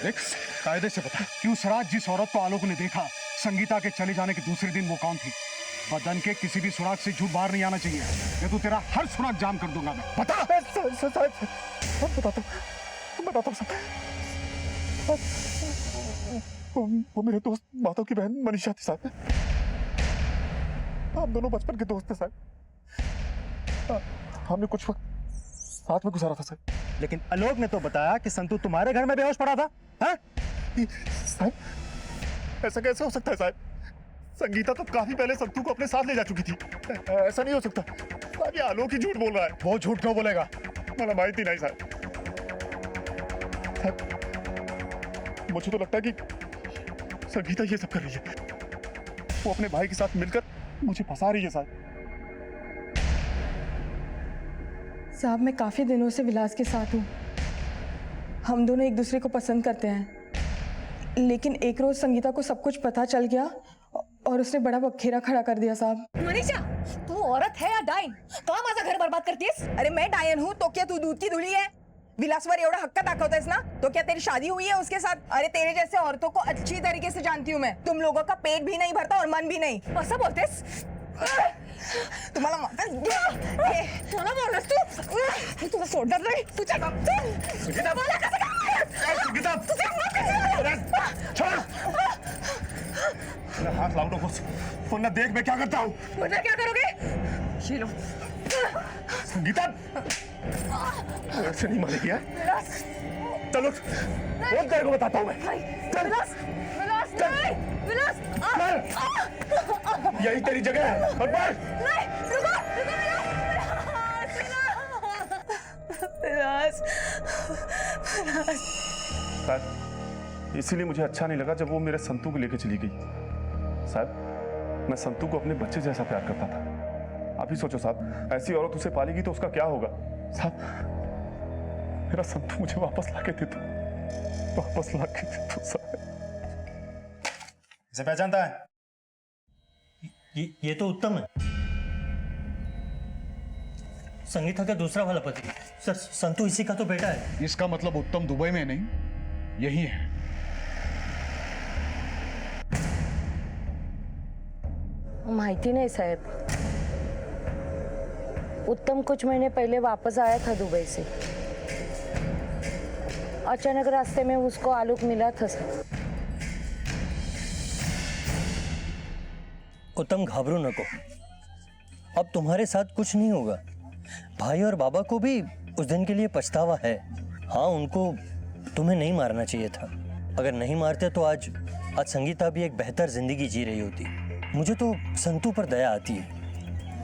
देख, कायदे से बता कि उस रात जिस औरत को आलोक ने देखा, संगीता के चले जाने के दूसरे दिन वो कौन थी? बदन के किसी भी सुराग से झूठ बाहर नहीं आना चाहिए, ये तो तेरा हर सुराग जाम कर दूंगा मैं। बता। बताता हूँ। वो मेरे दोस्त माधव की बहन मनीषा थी साहब। हम दोनों बचपन के दोस्त थे साहब। हमने कुछ वक्त साथ में गुजारा था साहब। लेकिन आलोक ने तो बताया कि संतू तुम्हारे घर में बेहोश पड़ा था। हाँ? साहब, ऐसा कैसे हो सकता है साहब? संगीता तो काफी पहले संतू को अपने साथ ले जा चुकी थी। ऐसा नहीं हो सकता साहब, ये आलोक ही झूठ बोल रहा है। वो झूठ क्यों बोलेगा? मला माहिती नहीं साहब। मुझे तो लगता है कि संगीता ये सब कर रही है। वो अपने भाई के साथ मिलकर मुझे फंसा रही है साहब। साहब, मैं काफी दिनों से विलास के साथ हूँ। हम दोनों एक दूसरे को पसंद करते हैं, लेकिन एक रोज संगीता को सब कुछ पता चल गया और उसने बड़ा बखेरा खड़ा कर दिया साहब। मनीषा, तू औरत है या डायन? कहाँ माझा घर बर्बाद करतीस? अरे मैं डायन हूँ तो क्या तू दूध की धुली है? विलासवर एवढा हक्का दाखवतेस ना, तो क्या तेरी शादी हुई है उसके साथ? अरे तेरे जैसे औरतों को अच्छी तरीके से जानती हूँ मैं। तुम लोगों का पेट भी नहीं भरता और मन भी नहीं। असं बोलतेस? तुम्हाला मला बोललास तू? मी तुला सोडणार नाही. तुझ्या संगीता, मला कसं काय? संगीता, तुझ्या छोड़। मेरा हाथ लाओ नकोस, वरना देख मैं क्या करता हूँ। मतलब क्या करोगे? ये लो। संगीता, ऐसे नहीं मारेगी यार। विलास, चलो, वो तेरे को बताता हूँ मैं। चल, विलास, विलास, नहीं, विलास, यही तेरी जगह है। और बढ़। नहीं, रुको, विलास, साहब, इसीलिए मुझे अच्छा नहीं लगा जब वो मेरे संतू को लेकर चली गई। साहब, मैं संतू को अपने बच्चे जैसा प्यार करता था। आप ही सोचो साहब, ऐसी औरत उसे पालेगी तो उसका क्या होगा? साहब, मेरा संतू मुझे वापस लाके दे दो, वापस लाके दे दो साहब। इसे पहचानता है? ये तो उत्तम है, संगीता का दूसरा वाला पति। सर, संतू इसी का तो बेटा है। इसका मतलब उत्तम दुबई में नहीं, यही है। माहिती नहीं साहब, उत्तम कुछ महीने पहले वापस आया था दुबई से। अचानक रास्ते में उसको आलोक मिला था सर। उत्तम, घाबरो नको, अब तुम्हारे साथ कुछ नहीं होगा। भाई और बाबा को भी उस दिन के लिए पछतावा है। हाँ, उनको तुम्हें नहीं मारना चाहिए था। अगर नहीं मारते तो आज संगीता भी एक बेहतर जिंदगी जी रही होती। मुझे तो संतू पर दया आती है।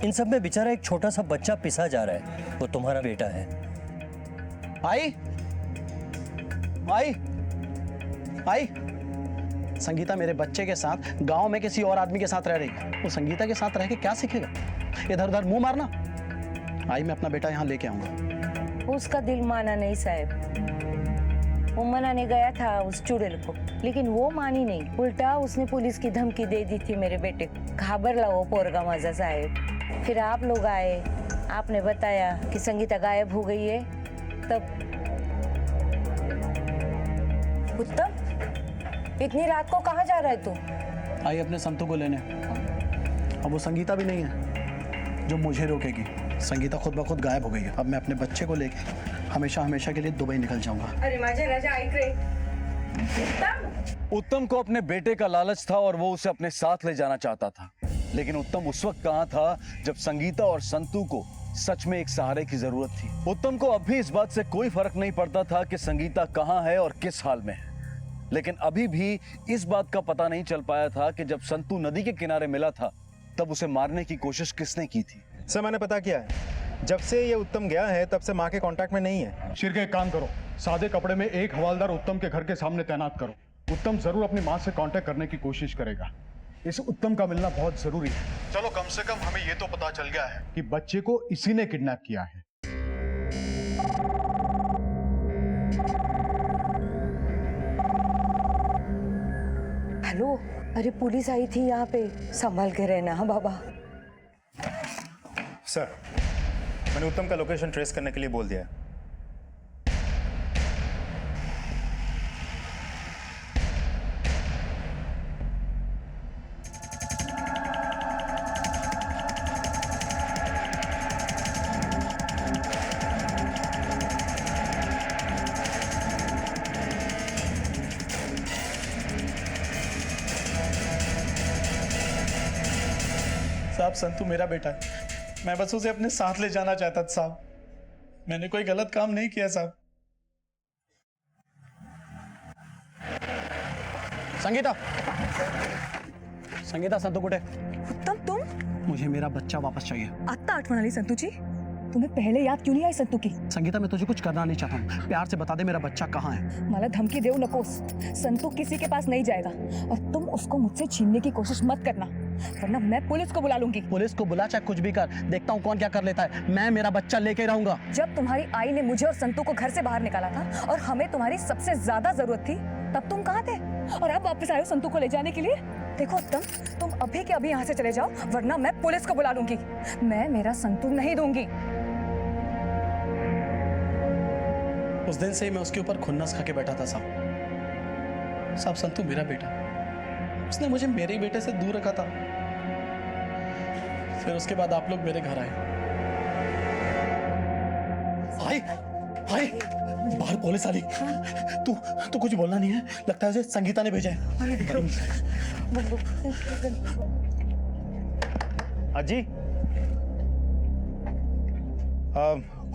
इन सब में बेचारा एक छोटा सा बच्चा पिसा जा रहा है, वो तुम्हारा बेटा है। आई, आई, आई। संगीता मेरे बच्चे के साथ गांव में किसी और आदमी के साथ रह रही है। वो संगीता के साथ रह के क्या सीखेगा? इधर उधर मुंह मारना। आई, मैं अपना बेटा यहाँ लेके आऊंगा। उसका दिल माना नहीं साहब। वो मनाने गया था उस चुड़ैल को, लेकिन वो मानी नहीं। उल्टा उसने पुलिस की धमकी दे दी थी मेरे बेटे को। घाबरला वो पोरगा माझा साहब। फिर आप लोग आए, आपने बताया कि संगीता गायब हो गई है। तब उत्तम, इतनी रात को कहाँ जा रहा है तू? आई अपने संतू को लेने। अब वो संगीता भी नहीं है जो मुझे रोकेगी। संगीता खुद ब खुद गायब हो गई है। अब मैं अपने बच्चे को लेके हमेशा हमेशा के लिए दुबई निकल जाऊंगा। अरे माझे राजा ऐक रे। उत्तम को अपने बेटे का लालच था और वो उसे अपने साथ ले जाना चाहता था। लेकिन उत्तम उस वक्त कहाँ था जब संगीता और संतू को सच में एक सहारे की जरूरत थी। उत्तम को अब भी इस बात से कोई फर्क नहीं पड़ता था कि संगीता कहाँ है और किस हाल में है। लेकिन अभी भी इस बात का पता नहीं चल पाया था कि जब संतू नदी के किनारे मिला था तब उसे मारने की कोशिश किसने की थी। सर, मैंने पता किया है, जब से ये उत्तम गया है तब से माँ के कांटेक्ट में नहीं है। शिरके, एक काम करो, सादे कपड़े में एक हवालदार उत्तम के घर के सामने तैनात करो। उत्तम जरूर अपनी माँ से कांटेक्ट करने की कोशिश करेगा। इस उत्तम का मिलना बहुत जरूरी है। चलो, कम से कम हमें ये तो पता चल गया है कि बच्चे को इसी ने किडनैप किया है। हेलो, अरे पुलिस आई थी यहाँ पे, संभाल के रहना। हाँ बाबा। सर, मैंने उत्तम का लोकेशन ट्रेस करने के लिए बोल दिया है। साहब संतू मेरा बेटा है, मैं बस उसे अपने साथ ले जाना चाहता था साहब। मैंने कोई गलत काम नहीं किया साहब। संगीता, संगीता संतू कुठे? उत्तम तुम मुझे मेरा बच्चा वापस चाहिए। आत्ता आठवण आली संतू जी? तुम्हें पहले याद क्यों नहीं आई संतू की? संगीता मैं तुझे कुछ करना नहीं चाहता हूँ, प्यार से बता दे मेरा बच्चा कहाँ है। मला धमकी देऊ नकोस। संतू किसी के पास नहीं जाएगा और तुम उसको मुझसे छीनने की कोशिश मत करना, वरना मैं पुलिस को बुला लूंगी। पुलिस को बुला चाहे कुछ भी कर, देखता हूँ कौन क्या कर लेता है। मैं मेरा बच्चा लेके रहूंगा। जब तुम्हारी आई ने मुझे और संतू को घर से बाहर निकाला था और हमें तुम्हारी सबसे ज्यादा जरूरत थी, तब तुम कहाँ थे? और अब वापस आए हो संतू को ले जाने के लिए? देखो उत्तम, तुम अभी के अभी यहाँ से चले जाओ, वरना मैं पुलिस को बुला लूंगी। मैं मेरा संतू नहीं दूंगी। उस दिन से ही मैं उसके ऊपर खुन्नस खा के बैठा था साहब। साहब संतू मेरा बेटा, उसने मुझे मेरे ही बेटे से दूर रखा था। फिर उसके बाद आप लोग मेरे घर आए। आई, आई, बाहर पुलिस वाली। तू कुछ बोलना नहीं है, लगता है उसे संगीता ने भेजा है। अजी,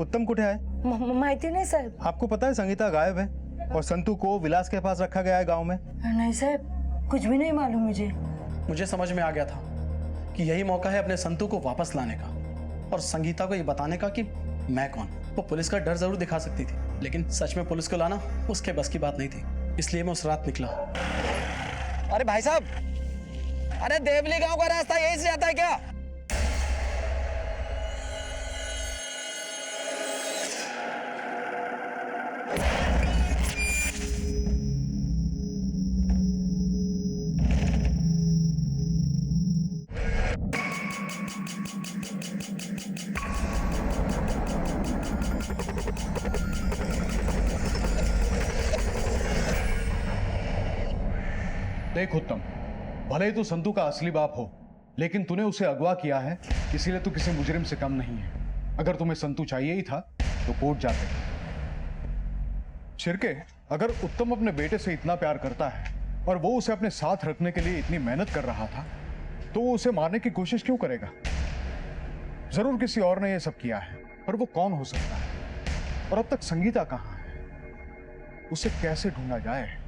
उत्तम कुठे है? माहिती नहीं साहेब। आपको पता है संगीता गायब है और संतू को विलास के पास रखा गया है गांव में। नहीं साहब, कुछ भी नहीं मालूम मुझे। मुझे समझ में आ गया था कि यही मौका है अपने संतू को वापस लाने का और संगीता को ये बताने का कि मैं कौन। वो पुलिस का डर जरूर दिखा सकती थी, लेकिन सच में पुलिस को लाना उसके बस की बात नहीं थी। इसलिए मैं उस रात निकला। अरे भाई साहब, अरे देवली गांव का रास्ता यहीं से आता है क्या? देख उत्तम, भले ही तू संतू का असली बाप हो, लेकिन तूने उसे अगवा किया है, इसीलिए तू किसी मुजरिम से कम नहीं है। अगर तुम्हें संतू चाहिए ही था तो कोर्ट जाते। छिरके, अगर उत्तम अपने बेटे से इतना प्यार करता है और वो उसे अपने साथ रखने के लिए इतनी मेहनत कर रहा था, तो वो उसे मारने की कोशिश क्यों करेगा? जरूर किसी और ने यह सब किया है, पर वो कौन हो सकता है? और अब तक संगीता कहां है? उसे कैसे ढूंढा जाए?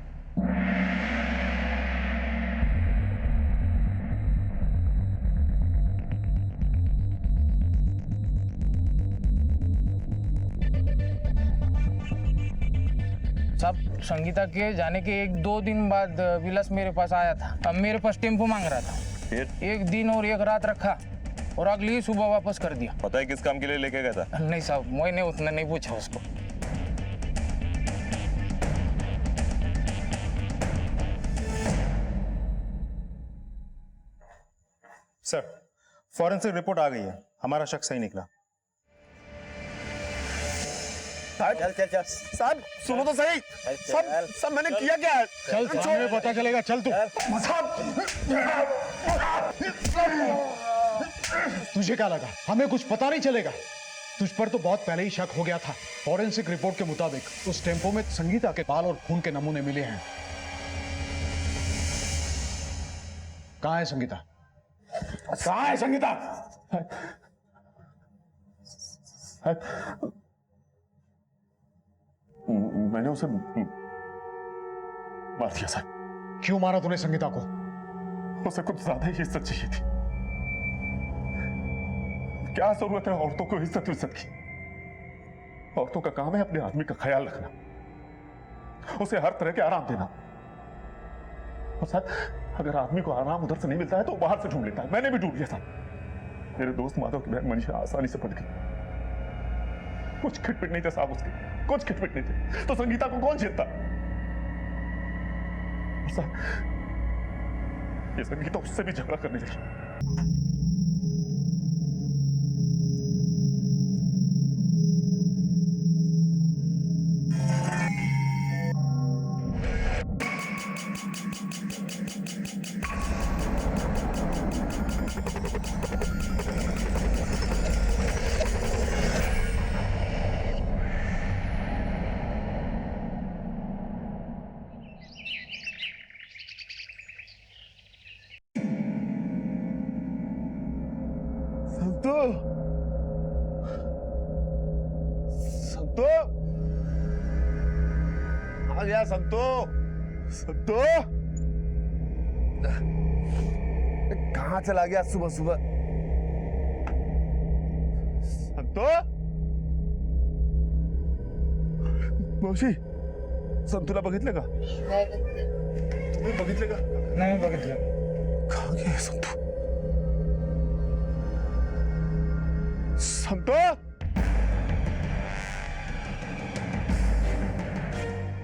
साहब, संगीता के जाने के 1-2 दिन बाद विलास मेरे पास आया था। अब मेरे पास टेम्पो मांग रहा था। फिर 1 दिन और 1 रात रखा और अगली ही सुबह वापस कर दिया। पता है किस काम के लिए लेके गया था? नहीं साहब, मैंने उतना नहीं पूछा उसको। सर, फॉरेंसिक रिपोर्ट आ गई है, हमारा शक सही निकला। चल चल चल साहब, सुनो तो सही। सब मैंने किया क्या है? चल सामने पता चलेगा, चल तू। तुझे क्या लगा हमें कुछ पता नहीं चलेगा? तुझ पर तो बहुत पहले ही शक हो गया था। फॉरेंसिक रिपोर्ट के मुताबिक उस टेम्पो में संगीता के बाल और खून के नमूने मिले हैं। कहाँ है संगीता? कहाँ है संगीता? मैंने उसे मार दिया साहब। क्यों मारा तूने संगीता को? उसे कुछ ज्यादा ही इज्जत चाहिए थी। क्या जरूरत है औरतों को इज्जत की? औरतों का काम है अपने आदमी का ख्याल रखना, उसे हर तरह के आराम देना। और साहब, अगर आदमी को आराम उधर से नहीं मिलता है तो बाहर से ढूंढ लेता है। मैंने भी ढूंढ लिया था। मेरे दोस्त माधव की बहन मनीषा आसानी से पट गई। कुछ खिटपिट नहीं थे साहब उसके, कुछ खिटपिट नहीं थे, तो संगीता को कौन झेलता? ये संगीता उससे भी झगड़ा करने लगी। संतो संतो आ गया संतो संतो कहाँ चला गया सुबह सुबह संतो मावशी संतूला बघितलं का तुम्ही बघितलं का नाही बघितलं. कहाँ गया संतो संतो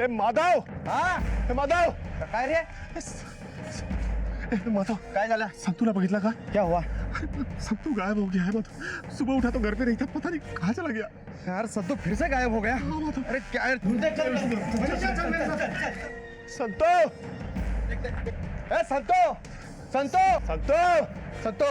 ए माधव हाँ ए माधव काय रे ए माधव काय झालं संतूला बघितला का क्या हुआ संतू गायब हो गया है माधव सुबह उठा तो घर पे नहीं था पता नहीं कहाँ चला गया यार सद्दू फिर से गायब हो गया अरे क्या यार संतो ए संतो संतो संतो संतो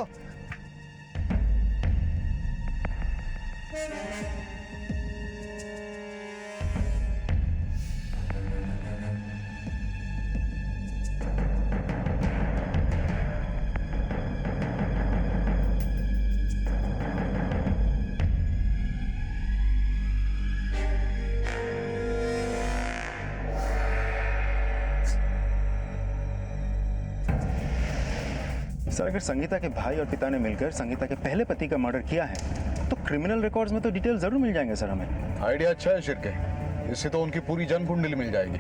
सर अगर संगीता के भाई और पिता ने मिलकर संगीता के पहले पति का मर्डर किया है तो क्रिमिनल रिकॉर्ड्स में तो डिटेल जरूर मिल जाएंगे सर हमें। आइडिया अच्छा है शिरके, इससे तो उनकी पूरी जन्म कुंडली मिल जाएगी।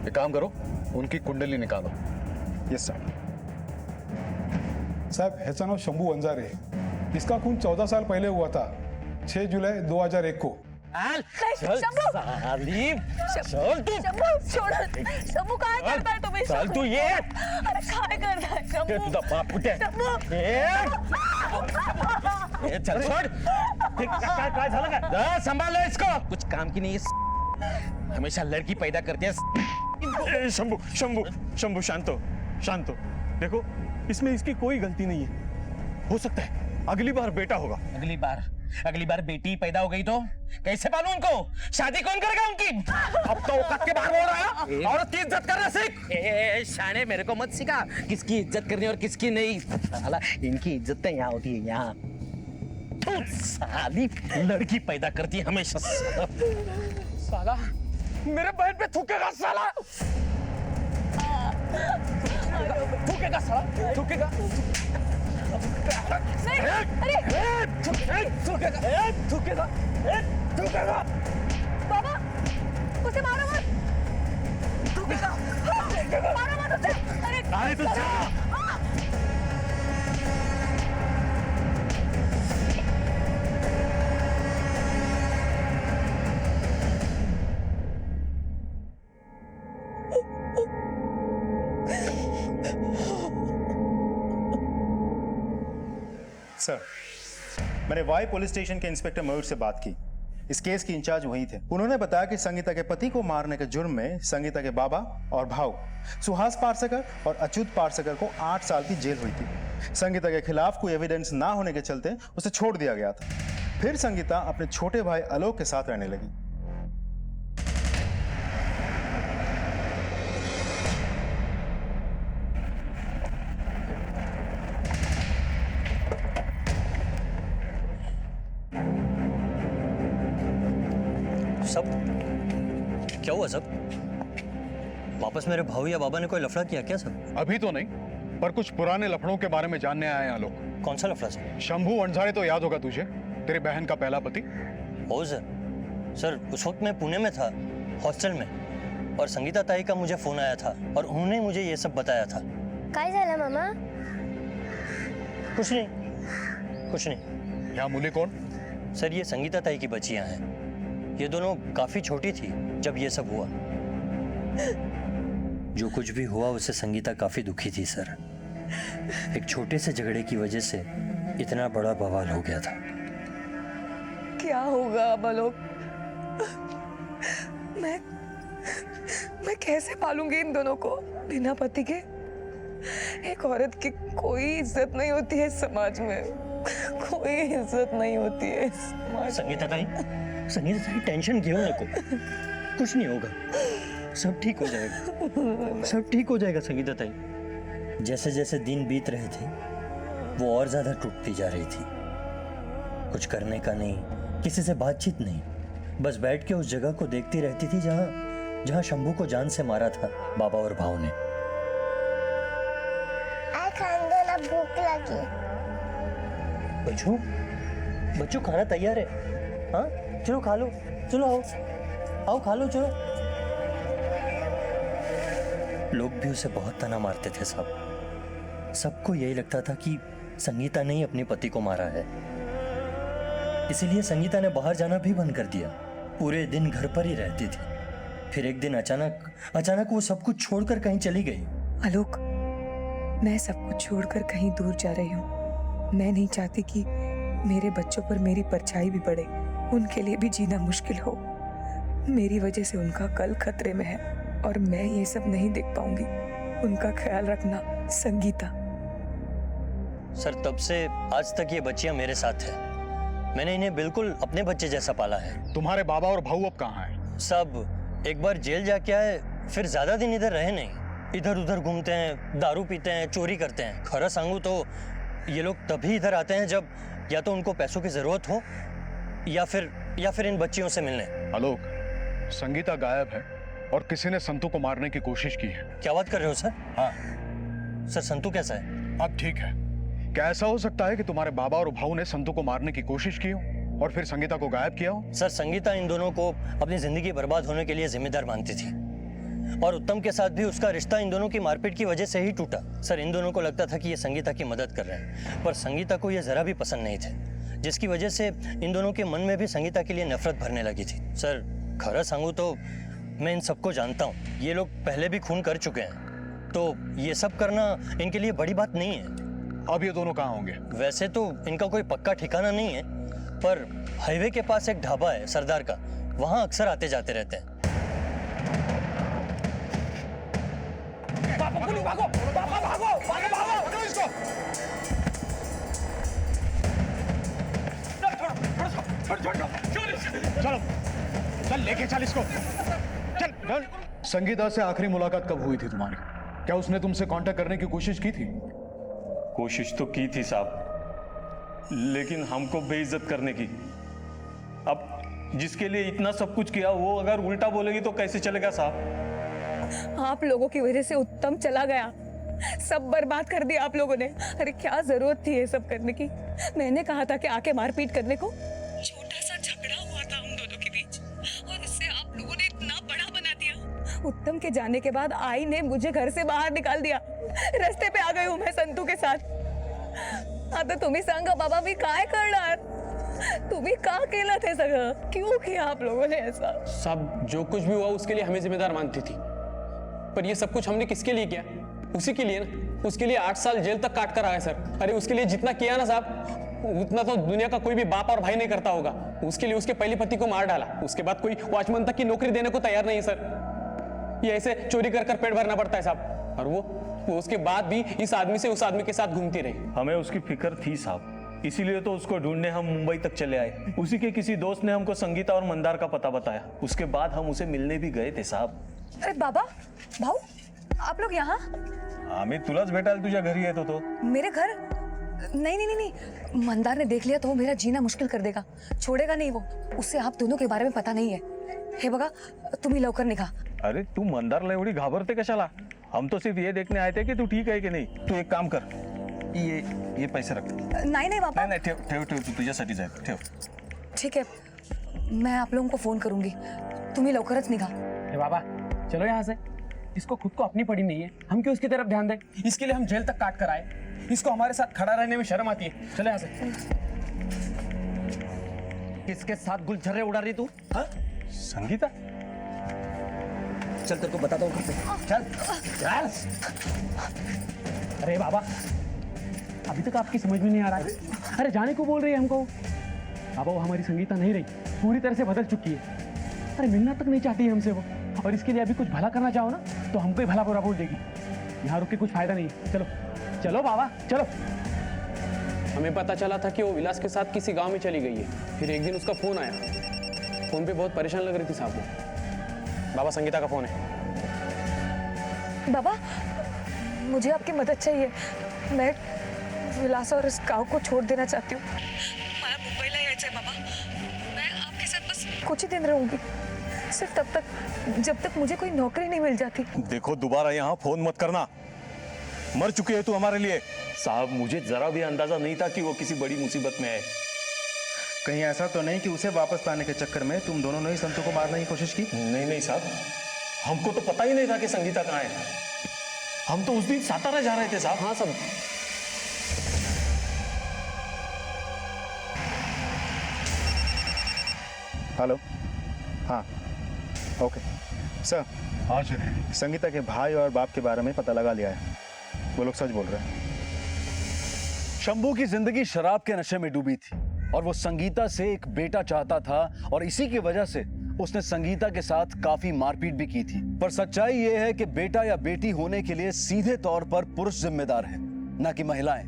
एक काम करो, उनकी कुंडली निकालो। Yes sir. साहब ह्याचं नाव शंभू वंजारे है। इसका खून 14 साल पहले हुआ था 6 जुलाई 2001 को। चल साली चल तू शंभू शंभू काय करताय तुम्ही चल तू ये अरे काय करताय ते शंभू तुझा बाप कुठे आहे? शंभू ए चल छोड़ काय झालं का संभालो इसको कुछ काम की नहीं है, हमेशा लड़की पैदा करते हैं. शंभू शंभू शंभू शांतो शांतो देखो इसमें इसकी कोई गलती नहीं है, हो सकता है अगली बार बेटा होगा। अगली बार बेटी पैदा हो गई तो कैसे पालू उनको? शादी कौन करेगा उनकी? अब तो औकात के बाहर बोल रहा है। औरत की इज्जत करना सीख. शाने मेरे को मत सिखा किसकी इज्जत करनी और किसकी नहीं. साला इनकी इज्जत तो यहाँ होती है यहाँ. तू साली लड़की पैदा करती है हमेशा. साला मेरे बहन पे थूकेगा साला. थूकेगा साला थूकेगा. बाबा उसे मारो मत मारो मत उसे अरे सर मैंने वाई पुलिस स्टेशन के इंस्पेक्टर मयूर से बात की। इस केस की इंचार्ज वही थे। उन्होंने बताया कि संगीता के पति को मारने के जुर्म में संगीता के बाबा और भाऊ सुहास पारसकर और अच्युत पारसकर को 8 साल की जेल हुई थी। संगीता के खिलाफ कोई एविडेंस ना होने के चलते उसे छोड़ दिया गया था। फिर संगीता अपने छोटे भाई आलोक के साथ रहने लगी। सब क्या हुआ सब? वापस मेरे भाऊ या बाबा ने कोई लफड़ा किया क्या सब? अभी तो नहीं, पर कुछ पुराने लफड़ों के बारे में जानने आए हैं आलोक। कौन सा लफड़ा सर? शंभू वंजारे तो याद होगा तुझे, तेरी बहन का पहला पति। हो सर उस वक्त मैं पुणे में था हॉस्टल में, और संगीता ताई का मुझे फोन आया था और उन्होंने मुझे ये सब बताया था। काय झालं मामा? कुछ नहीं। यहाँ मुली कौन? सर ये संगीता ताई की बच्चियां हैं। ये दोनों काफी छोटी थी जब ये सब हुआ। जो कुछ भी हुआ उससे संगीता काफी दुखी थी सर। एक छोटे से झगड़े की वजह से इतना बड़ा बवाल हो गया था। क्या होगा अब आलोक? मैं कैसे पालूंगी इन दोनों को बिना पति के? एक औरत की कोई इज्जत नहीं होती है समाज में, कोई इज्जत नहीं होती है संगीता ताई टेंशन क्यों नको, कुछ नहीं होगा, सब ठीक हो जाएगा, सब ठीक हो जाएगा संगीता ताई। जैसे जैसे दिन बीत रहे थे वो और ज्यादा टूटती जा रही थी। कुछ करने का नहीं, किसी से बातचीत नहीं, बस बैठ के उस जगह को देखती रहती थी जहां जहां शंभू को जान से मारा था बाबा और भाव ने। भूख लगी। बच्चों बच्चों खाना तैयार है। हाँ चलो खा लो, चलो आओ आओ खा लो चलो। लोग भी उसे बहुत ताना मारते थे साहब। सबको यही लगता था कि संगीता ने ही अपने पति को मारा है, इसीलिए संगीता ने बाहर जाना भी बंद कर दिया। पूरे दिन घर पर ही रहती थी। फिर एक दिन अचानक वो सब कुछ छोड़कर कहीं चली गई। आलोक, मैं सब कुछ छोड़कर कहीं दूर जा रही हूँ। मैं नहीं चाहती कि मेरे बच्चों पर मेरी परछाई भी पड़े, उनके लिए भी जीना मुश्किल हो। मेरी वजह से उनका कल खतरे में है और मैं ये सब नहीं देख पाऊंगी। उनका ख्याल रखना संगीता। सर तब से आज तक ये बच्चियां मेरे साथ है। मैंने इन्हें बिल्कुल अपने बच्चे जैसा पाला है। तुम्हारे बाबा और भाऊ अब कहाँ हैं? सब एक बार जेल जाके आए, फिर ज्यादा दिन इधर रहे नहीं। इधर उधर घूमते हैं, दारू पीते हैं, चोरी करते हैं। खरा सांगू तो ये लोग तभी इधर आते हैं जब या तो उनको पैसों की जरूरत हो या फिर इन बच्चियों से मिलने। आलोक, संगीता गायब है और किसी ने संतू को मारने की कोशिश की है। क्या बात कर रहे हो सर? हाँ सर संतू कैसा है? अब ठीक है। क्या ऐसा हो सकता है कि तुम्हारे बाबा और भाऊ ने संतू को मारने की कोशिश की हो और फिर संगीता को गायब किया हो? सर संगीता इन दोनों को अपनी जिंदगी बर्बाद होने के लिए जिम्मेदार मानती थी और उत्तम के साथ भी उसका रिश्ता इन दोनों की मारपीट की वजह से ही टूटा। सर इन दोनों को लगता था कि ये संगीता की मदद कर रहे हैं, पर संगीता को ये जरा भी पसंद नहीं थे, जिसकी वजह से इन दोनों के मन में भी संगीता के लिए नफरत भरने लगी थी। सर खरा सांगू तो मैं इन सबको जानता हूँ। ये लोग पहले भी खून कर चुके हैं, तो ये सब करना इनके लिए बड़ी बात नहीं है। अब ये दोनों कहाँ होंगे? वैसे तो इनका कोई पक्का ठिकाना नहीं है, पर हाईवे के पास एक ढाबा है सरदार का, वहाँ अक्सर आते जाते रहते हैं। चलो चल लेके चल इसको, चल। संगीता से आखिरी मुलाकात कब हुई थी तुम्हारी? क्या उसने तुमसे कांटेक्ट करने की कोशिश की थी? कोशिश तो की थी साहब, लेकिन हमको बेइज्जत करने की। अब जिसके लिए इतना सब कुछ किया वो अगर उल्टा बोलेगी तो कैसे चलेगा साहब? आप लोगों की वजह से उत्तम चला गया, सब बर्बाद कर दिया आप लोगों ने। अरे क्या जरूरत थी ये सब करने की? मैंने कहा था कि आके मारपीट करने को। छोटा सा झगड़ा हुआ था हम दोनों के बीच और इससे आप लोगों ने इतना बड़ा बना दिया। उत्तम के जाने के बाद आई ने मुझे घर से बाहर निकाल दिया। रास्ते पे आ गई हूँ मैं संतू के साथ। आता तुम्ही सांगा बाबा, मी काय करणार? तुम्ही का केलं ते सगळं? क्यों किया आप लोगों ने ऐसा? सब जो कुछ भी हुआ उसके लिए हमें जिम्मेदार मानती थी, पर ये सब कुछ हमने किसके लिए किया? उसी के लिए ना। उसके लिए 8 साल जेल तक काट कर आया सर। अरे उसके लिए जितना किया ना साहब, उतना तो दुनिया का कोई भी बाप और भाई नहीं करता होगा। उसके लिए उसके पहले पति को मार डाला, उसके बाद कोई वॉचमैन तक की नौकरी देने को तैयार नहीं सर। ये ऐसे चोरी कर कर पेट भरना पड़ता है साहब। और वो उसके बाद भी इस आदमी से उस आदमी के साथ घूमती रही। हमें उसकी फिक्र थी साहब, इसीलिए तो उसको ढूंढने हम मुंबई तक चले आए। उसी के किसी दोस्त ने हमको संगीता और मंदार का पता बताया, उसके बाद हम उसे मिलने भी गए थे साहब। अरे बाबा, भाऊ, आप लोग यहाँ? आम्ही तुलाच भेटायला तुझ्या घरी येत होतो। मेरे घर? नहीं नहीं नहीं नहीं, मंदार ने देख लिया तो वो मेरा जीना मुश्किल कर देगा, छोड़ेगा नहीं वो। उससे आप दोनों के बारे में पता नहीं है। हे बघा, तुम्ही लवकर निघा। अरे तू मंदारला एवढी घाबरते कशाला? हम तो सिर्फ ये देखने आए थे कि तू ठीक है कि नहीं। तू एक काम कर, ये पैसे रख। नहीं नहीं बाबा, नाही ठेव ठेव ठेव, तू तुझ्यासाठीच आहे, ठेव। ठीक है, मैं आप लोगों को फोन करूंगी, तुम्ही लवकरच निघा। बाबा चलो यहाँ से, इसको खुद को अपनी पड़ी नहीं है, हम क्यों इसकी तरफ ध्यान दें? इसके लिए हम जेल तक काट कर आए, इसको हमारे साथ खड़ा रहने में शर्म आती है। चलो यहाँ से। किसके साथ गुलछर्रे उड़ा रही तू? हाँ? संगीता, चल तेरे को बताता हूँ। चल चल। अरे बाबा, अभी तक आपकी समझ में नहीं आ रहा है। अरे जाने को बोल रही है हमको। बाबा वो हमारी संगीता नहीं रही, पूरी तरह से बदल चुकी है। अरे मिलना तक नहीं चाहती है हमसे वो, और इसके लिए अभी कुछ भला करना चाहो ना तो हमको ही भला बुरा बोल देगी। यहाँ रुक के कुछ फायदा नहीं है। चलो चलो बाबा चलो। हमें पता चला था कि वो विलास के साथ किसी गांव में चली गई है। फिर एक दिन उसका फोन आया, फोन पे बहुत परेशान लग रही थी साहब वो। बाबा संगीता का फोन है। बाबा, मुझे आपकी मदद चाहिए। मैं विलास और इस गांव को छोड़ देना चाहती हूँ। मला मुंबईला उम्मीद है बाबा। मैं आपके साथ बस कुछ ही दिन रहूंगी, सिर्फ तब तक जब तक मुझे कोई नौकरी नहीं मिल जाती। देखो दोबारा यहाँ फोन मत करना, मर चुकी है तू हमारे लिए। साहब मुझे जरा भी अंदाजा नहीं था कि वो किसी बड़ी मुसीबत में है। कहीं ऐसा तो नहीं कि उसे वापस लाने के चक्कर में तुम दोनों ने ही संतू को मारने की कोशिश की? नहीं नहीं साहब, हमको तो पता ही नहीं था कि संगीता कहाँ है। हम तो उस दिन सातारा जा रहे थे साहब। हाँ सब हेलो, हाँ, ओके सर। आज संगीता के भाई और बाप के बारे में पता लगा लिया है, वो लोग सच बोल रहे हैं। शंभू की जिंदगी शराब के नशे में डूबी थी और वो संगीता से एक बेटा चाहता था और इसी की वजह से उसने संगीता के साथ काफी मारपीट भी की थी। पर सच्चाई ये है कि बेटा या बेटी होने के लिए सीधे तौर पर पुरुष जिम्मेदार है, न कि महिलाएं।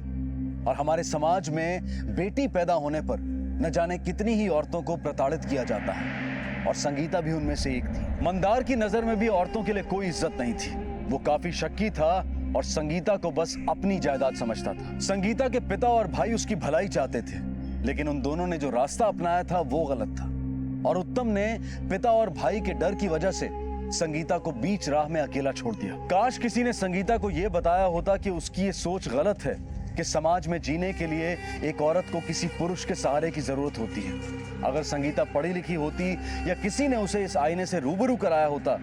और हमारे समाज में बेटी पैदा होने पर न जाने कितनी ही औरतों को प्रताड़ित किया जाता है और संगीता भी उनमें से एक थी। मंदार की नजर में भी औरतों के लिए कोई इज्जत नहीं थी। वो काफी शक्की था और संगीता को बस अपनी जायदाद समझता था। संगीता के पिता और भाई उसकी भलाई चाहते थे, लेकिन उन दोनों ने जो रास्ता अपनाया था वो गलत था और उत्तम ने पिता और भाई के डर की वजह से संगीता को बीच राह में अकेला छोड़ दिया। काश किसी ने संगीता को यह बताया होता कि उसकी ये सोच गलत है कि समाज में जीने के लिए एक औरत को किसी पुरुष के सहारे की जरूरत होती है। अगर संगीता पढ़ी लिखी होती या किसी ने उसे इस आईने से रूबरू कराया होता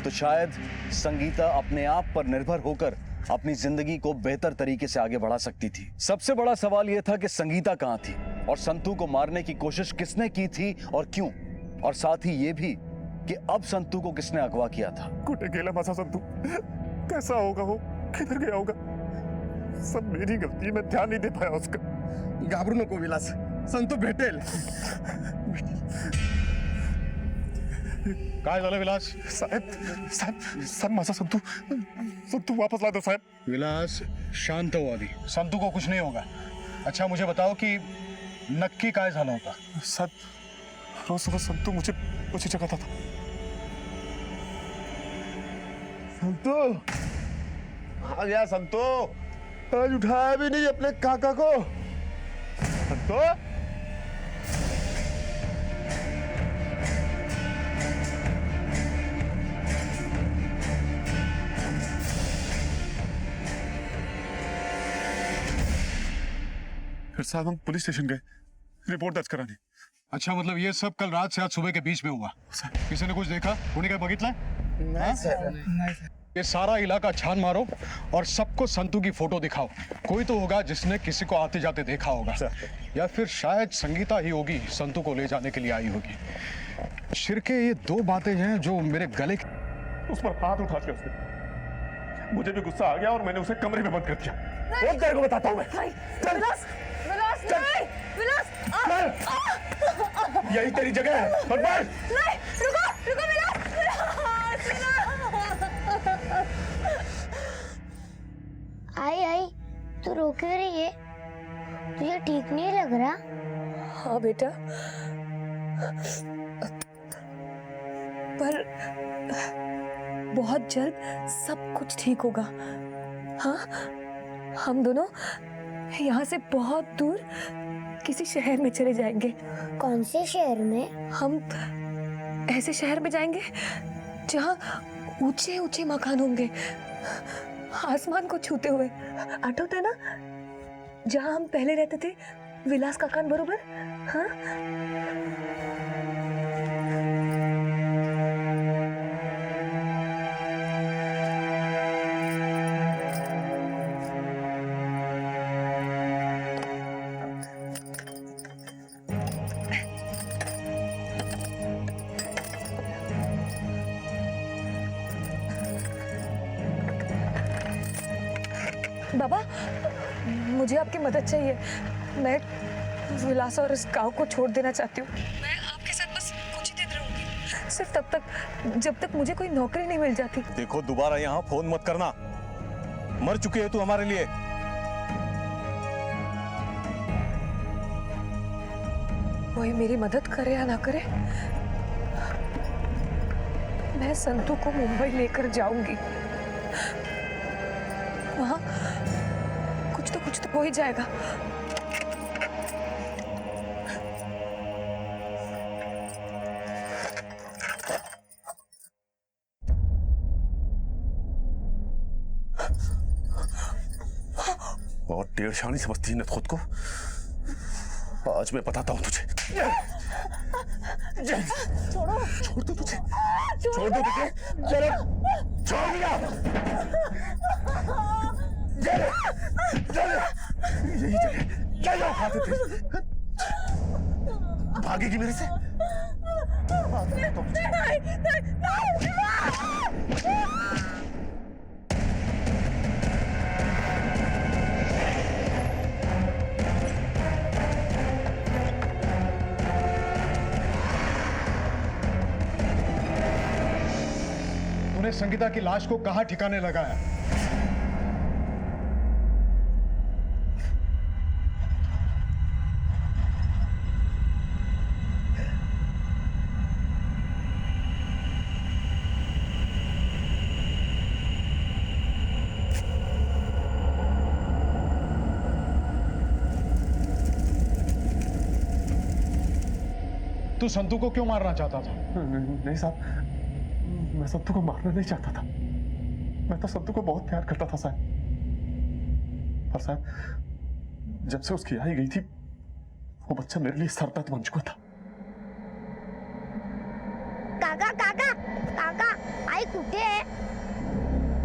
तो शायद संगीता अपने आप पर निर्भर होकर अपनी जिंदगी को बेहतर तरीके से आगे बढ़ा सकती थी। सबसे बड़ा सवाल यह था कि संगीता कहां थी और संतू को मारने की कोशिश किसने की थी और क्यों, और साथ ही यह भी कि अब संतू को किसने अगवा किया था। कुटे गेला मासा संतू कैसा होगा, वो किधर गया होगा? सब मेरी गलती है, मैं ध्यान नहीं दे पाया उसका। घाबरू नको विलास, संतू भेटेल। काय झालं विलास? साहेब साहेब साहेब माझा संतू संतू वापस ला दो साहेब। विलास शांत हो अभी, संतू को कुछ नहीं होगा। अच्छा मुझे बताओ कि नक्की काय झालं होतं? साहब रोज सुबह संतू मुझे जगाता था। संतू आ गया। संतू आज उठाया भी नहीं अपने काका को। संतू फिर साहब हम पुलिस स्टेशन गए रिपोर्ट दर्ज कराने। अच्छा मतलब ये सब कल रात से आज सुबह के बीच में हुआ? किसी ने कुछ देखा? कोणी काय बघितलं? नहीं सर। ये सारा इलाका छान मारो और सबको संतू की फोटो दिखाओ। कोई तो होगा जिसने किसी को आते जाते देखा होगा, या फिर शायद संगीता ही होगी संतू को ले जाने के लिए आई होगी। शिरके ये दो बातें हैं जो मेरे गले उस पर हाथ उठा के उसने मुझे भी गुस्सा आ गया और मैंने उसे कमरे में बंद कर दिया। और तेरे को बताता हूँ मैं। विलास नहीं, विलास यही तेरी जगह है। बदमाश नहीं, रुको विलास, आई तू रो क्यों रही है? तुझे ठीक नहीं लग रहा? हाँ बेटा, पर बहुत जल्द सब कुछ ठीक होगा। हाँ, हम दोनों यहाँ से बहुत दूर किसी शहर में चले जाएंगे। कौन से शहर में? हम ऐसे शहर में जाएंगे जहाँ ऊंचे ऊंचे मकान होंगे, आसमान को छूते हुए। आठवत है ना जहाँ हम पहले रहते थे, विलास काकान बरोबर? हाँ बाबा, मुझे आपकी मदद चाहिए। मैं विलास और इस गांव को छोड़ देना चाहती हूँ। मैं आपके साथ बस कुछ ही दिन रहूंगी, सिर्फ तब तक जब तक मुझे कोई नौकरी नहीं मिल जाती। देखो दोबारा यहाँ फोन मत करना, मर चुकी है तू हमारे लिए। कोई मेरी मदद करे या ना करे, मैं संतू को मुंबई लेकर जाऊंगी। वहां कुछ तो हो ही जाएगा। डेढ़ शानी समझती है न खुद को। आज मैं बताता हूँ तुझे। छोड़ो, छोड़ दो तुझे, छोड़ दो तुझे, चलो छोड़ दिया। यही जगह क्या जाओ खाते थे, भागेगी मेरे से? तूने संगीता की लाश को कहां ठिकाने लगाया? तू संतू को क्यों मारना चाहता था? नहीं साहब, मैं संतू को मारना नहीं चाहता था। मैं तो संतू को बहुत प्यार करता था साहब। पर साहब, जब से उसकी आई गई थी, वो बच्चा मेरे लिए सरदर्द बन चुका था। काका काका काका, आई कुठे है?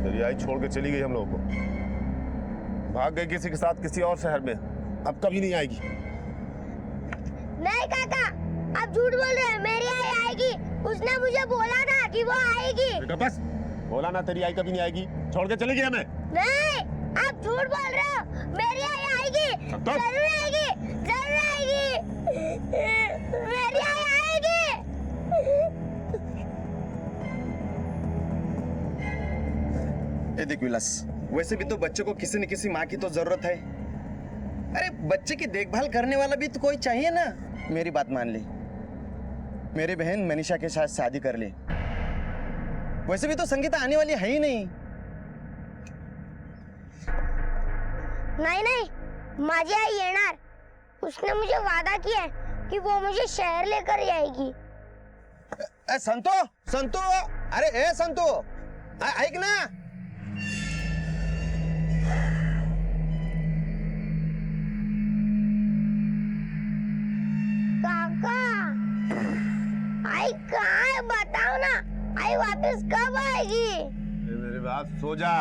तेरी आई छोड़ के चली गई हम लोगों को, भाग गई किसी के साथ किसी और शहर में। अब कभी नहीं आएगी। नहीं काका, आप झूठ बोल रहे हैं। मेरी आई आएगी, उसने मुझे बोला था कि वो आएगी। बस बोला ना, तेरी आई कभी नहीं आएगी, छोड़ के चली गई हमें। नहीं, आप झूठ बोल रहे हो। मेरी आई आएगी, जरूर आएगी, जरूर आएगी। मेरी आई आएगी। ये देख विलास, वैसे भी तो बच्चे को किसी न किसी माँ की तो जरूरत है। अरे बच्चे की देखभाल करने वाला भी तो कोई चाहिए ना। मेरी बात मान ले, मेरी बहन मनीषा के साथ शादी कर ले। वैसे भी तो संगीता आने वाली है ही नहीं। नहीं नहीं, माझी आई येणार। उसने मुझे वादा किया है कि वो मुझे शहर लेकर जाएगी। संतो, संतो, अरे ए संतो, ऐक ना। काका, आई कहाँ है बताओ ना। आई वापस कब आएगी? मेरी बात, सो जा।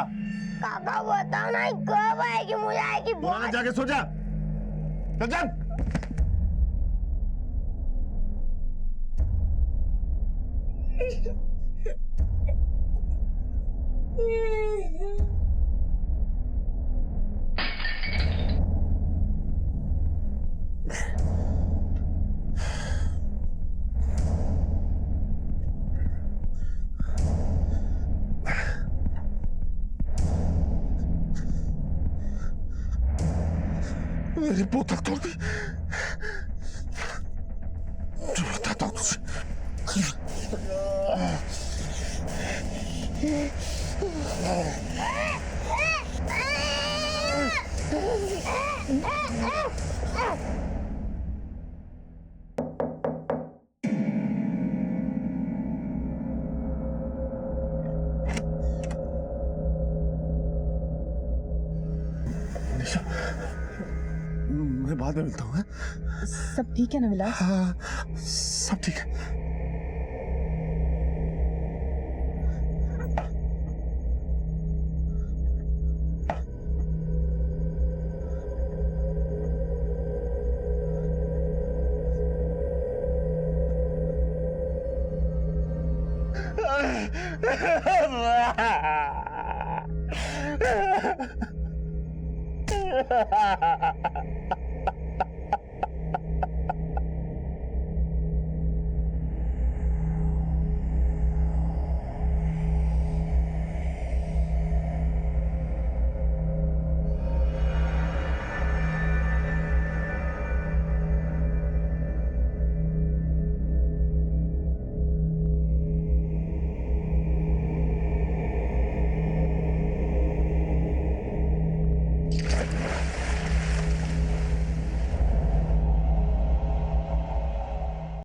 काका बताओ ना, आई कब आएगी? मुझे आएगी बहुत। जाके सो जा। चल जा। मेरी बोतल तोड़ दी। बताता हूँ तुझे। मैं बाद में मिलता हूँ। सब ठीक है ना विलास? हाँ, सब ठीक है।